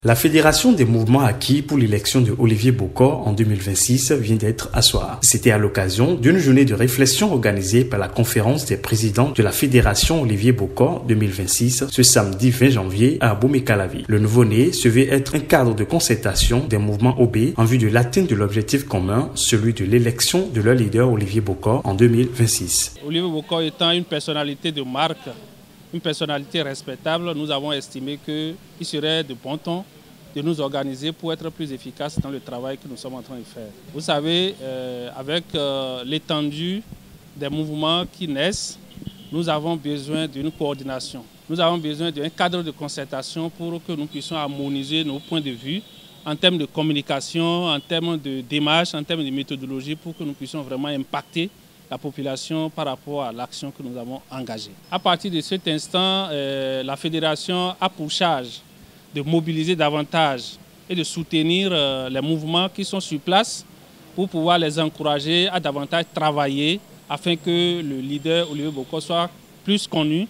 La fédération des mouvements acquis pour l'élection de Olivier Bokor en 2026 vient d'être asseoie. C'était à l'occasion d'une journée de réflexion organisée par la conférence des présidents de la fédération Olivier Bokor 2026 ce samedi 20 janvier à Abomey-Calavi. Le nouveau-né se veut être un cadre de concertation des mouvements OB en vue de l'atteinte de l'objectif commun, celui de l'élection de leur leader Olivier Bokor en 2026. Olivier Bokor étant une personnalité de marque, une personnalité respectable, nous avons estimé qu'il serait de bon ton de nous organiser pour être plus efficaces dans le travail que nous sommes en train de faire. Vous savez, avec l'étendue des mouvements qui naissent, nous avons besoin d'une coordination. Nous avons besoin d'un cadre de concertation pour que nous puissions harmoniser nos points de vue en termes de communication, en termes de démarche, en termes de méthodologie pour que nous puissions vraiment impacter la population par rapport à l'action que nous avons engagée. À partir de cet instant, la fédération a pour charge de mobiliser davantage et de soutenir les mouvements qui sont sur place pour pouvoir les encourager à davantage travailler afin que le leader Olivier Bokor soit plus connu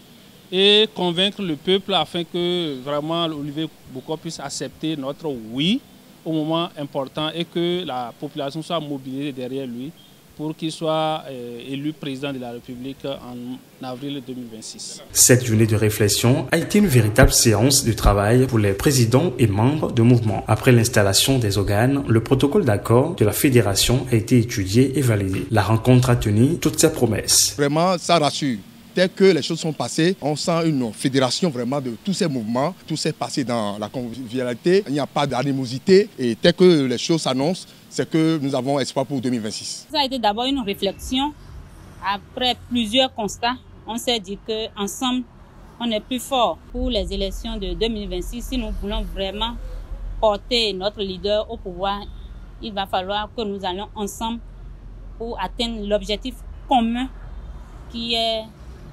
et convaincre le peuple afin que vraiment Olivier Bokor puisse accepter notre oui au moment important et que la population soit mobilisée derrière lui pour qu'il soit élu président de la République en avril 2026. Cette journée de réflexion a été une véritable séance de travail pour les présidents et membres de mouvement. Après l'installation des organes, le protocole d'accord de la fédération a été étudié et validé. La rencontre a tenu toutes ses promesses. Vraiment, ça rassure. Dès que les choses sont passées, on sent une fédération vraiment de tous ces mouvements. Tout s'est passé dans la convivialité. Il n'y a pas d'animosité. Et dès que les choses s'annoncent, c'est que nous avons espoir pour 2026. Ça a été d'abord une réflexion. Après plusieurs constats, on s'est dit qu'ensemble, on est plus fort pour les élections de 2026. Si nous voulons vraiment porter notre leader au pouvoir, il va falloir que nous allions ensemble pour atteindre l'objectif commun qui est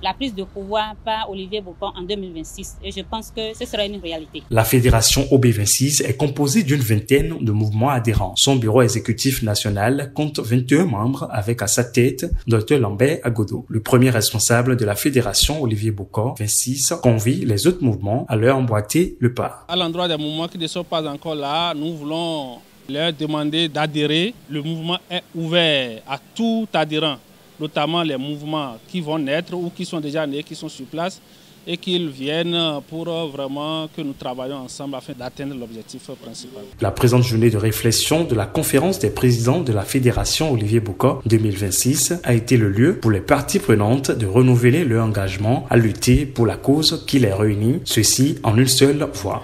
la prise de pouvoir par Olivier Bokor en 2026. Et je pense que ce sera une réalité. La fédération OB26 est composée d'une vingtaine de mouvements adhérents. Son bureau exécutif national compte 21 membres avec à sa tête Dr Lambert Agodo. Le premier responsable de la fédération, Olivier Bokor 26, convie les autres mouvements à leur emboîter le pas. À l'endroit des mouvements qui ne sont pas encore là, nous voulons leur demander d'adhérer. Le mouvement est ouvert à tout adhérent, notamment les mouvements qui vont naître ou qui sont déjà nés, qui sont sur place, et qu'ils viennent pour vraiment que nous travaillions ensemble afin d'atteindre l'objectif principal. La présente journée de réflexion de la conférence des présidents de la fédération Olivier Bokor 2026 a été le lieu pour les parties prenantes de renouveler leur engagement à lutter pour la cause qui les réunit, ceci en une seule voix.